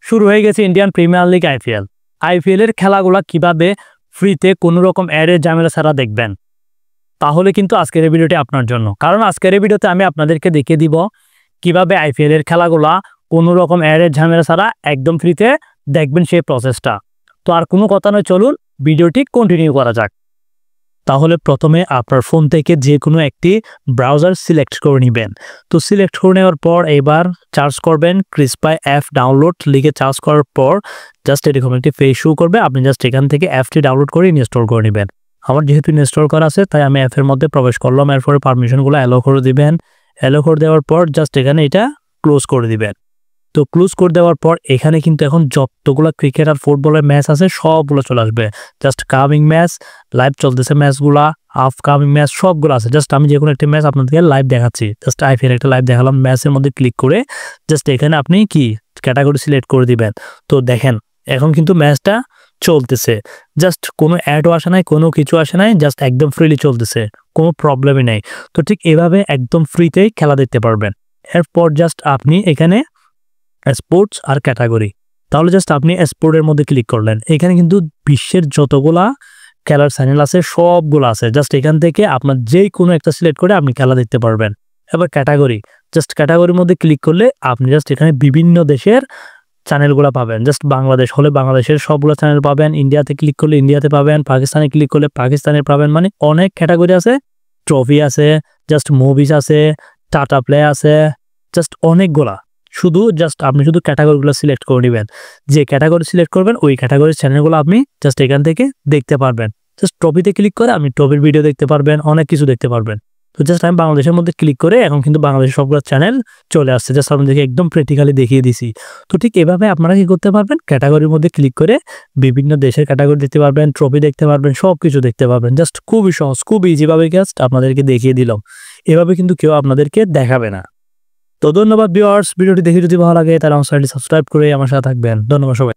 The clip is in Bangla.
শুরু হয়ে গেছে ইন্ডিয়ান প্রিমিয়ার লিগ আইপিএল এর খেলাগুলা কিভাবে ফ্রিতে কোনো রকম অ্যাডের ঝামেলা ছাড়া দেখবেন, তাহলে কিন্তু আজকের এই ভিডিওটি আপনার জন্য। কারণ আজকের এই ভিডিওতে আমি আপনাদেরকে দেখিয়ে দিব কিভাবে আইপিএল এর খেলাগুলা কোনো রকম অ্যাডের ঝামেলা ছাড়া একদম ফ্রিতে দেখবেন সেই প্রসেসটা। তো আর কোনো কথা নয়, চলুন ভিডিওটি কন্টিনিউ করা যাক। তাহলে প্রথমে আপনার ফোন থেকে যে কোনো একটি ব্রাউজার সিলেক্ট করে নেবেন। তো সিলেক্ট করে নেওয়ার পর এবার চার্জ করবেন ক্রিসপাই অ্যাপ ডাউনলোড লিখে চার্জ করার পর জাস্ট এরকম একটি পেজ শো করবে। আপনি জাস্ট এখান থেকে অ্যাপটি ডাউনলোড করে ইনস্টল করে নেবেন। আমার যেহেতু ইনস্টল করা আছে তাই আমি অ্যাপের মধ্যে প্রবেশ করলাম। এরপরে পারমিশনগুলো অ্যালো করে দিবেন। অ্যালো করে দেওয়ার পর জাস্ট এখানে এটা ক্লোজ করে দিবেন। তো ক্লোজ করে দেওয়ার পর এখানে কিন্তু এখন যতগুলো ক্রিকেট আর ফুটবলের ম্যাচ আছে সবগুলো চলে আসবে। জাস্ট কামিং ম্যাচ, লাইভ চলতেছে ম্যাচগুলা, আপকামিং ম্যাচ সবগুলো আছে। জাস্ট আমি যে কোনো একটা ম্যাচ আপনাদেরকে লাইভ দেখাচ্ছি। জাস্ট আইপিএল একটা লাইভ দেখালাম। ম্যাচের মধ্যে ক্লিক করে জাস্ট এখানে আপনি কি ক্যাটাগরি সিলেক্ট করে দিবেন। তো দেখেন এখন কিন্তু ম্যাচটা চলতেছে। জাস্ট কোনো অ্যাডও আসে নাই, কোনো কিছু আসে নাই, জাস্ট একদম ফ্রিলি চলতেছে, কোনো প্রবলেমই নেই। তো ঠিক এভাবে একদম ফ্রিতেই খেলা দেখতে পারবেন। এরপর জাস্ট আপনি এখানে স্পোর্টস আর ক্যাটাগরি, তাহলে জাস্ট আপনি স্পোর্টের মধ্যে ক্লিক করলেন। এখানে কিন্তু বিশ্বের যতগুলা খেলার চ্যানেল আছে সবগুলো আছে। জাস্ট এখান থেকে আপনার যে কোনো একটা সিলেক্ট করে আপনি খেলা দেখতে পারবেন। এবার ক্যাটাগরি, জাস্ট ক্যাটাগরির মধ্যে ক্লিক করলে আপনি জাস্ট এখানে বিভিন্ন দেশের চ্যানেলগুলো পাবেন। জাস্ট বাংলাদেশ হলে বাংলাদেশের সবগুলো চ্যানেল পাবেন, ইন্ডিয়াতে ক্লিক করলে ইন্ডিয়াতে পাবেন, পাকিস্তানে ক্লিক করলে পাকিস্তানের পাবেন। মানে অনেক ক্যাটাগরি আছে, ট্রফি আছে, জাস্ট মুভিজ আছে, টাটা প্লে আছে, জাস্ট অনেকগুলা। আপনি শুধু ক্যাটাগরিগুলো সিলেক্ট করে নেবেন। যে ক্যাটাগরি সিলেক্ট করবেন ওই ক্যাটাগরির চ্যানেলগুলো আপনি জাস্ট এখান থেকে দেখতে পারবেন। জাস্ট ট্রফিতে ক্লিক করে আপনি ট্রফির ভিডিও দেখতে পারবেন, অনেক কিছু দেখতে পারবেন। তো জাস্ট আমি বাংলাদেশের মধ্যে ক্লিক করে এখন কিন্তু বাংলাদেশের সবগুলো চ্যানেল চলে আসছে। জাস্ট আপনাদেরকে একদম প্র্যাকটিক্যালি দেখিয়ে দিছি। তো ঠিক এভাবে আপনারা কি করতে পারবেন, ক্যাটাগরির মধ্যে ক্লিক করে বিভিন্ন দেশের ক্যাটাগরি দেখতে পারবেন, ট্রফি দেখতে পারবেন, সব কিছু দেখতে পারবেন। জাস্ট খুবই সহজ, খুব ইজিভাবে জাস্ট আপনাদেরকে দেখিয়ে দিলাম। এভাবে কিন্তু কেউ আপনাদেরকে দেখাবে না। তো ধন্যবাদ ভিউয়ার্স, ভিডিওটি দেখে যদি ভালো লাগে তাহলে আমার চ্যানেলটি সাবস্ক্রাইব করে আমার সাথে থাকবেন। ধন্যবাদ সবাই।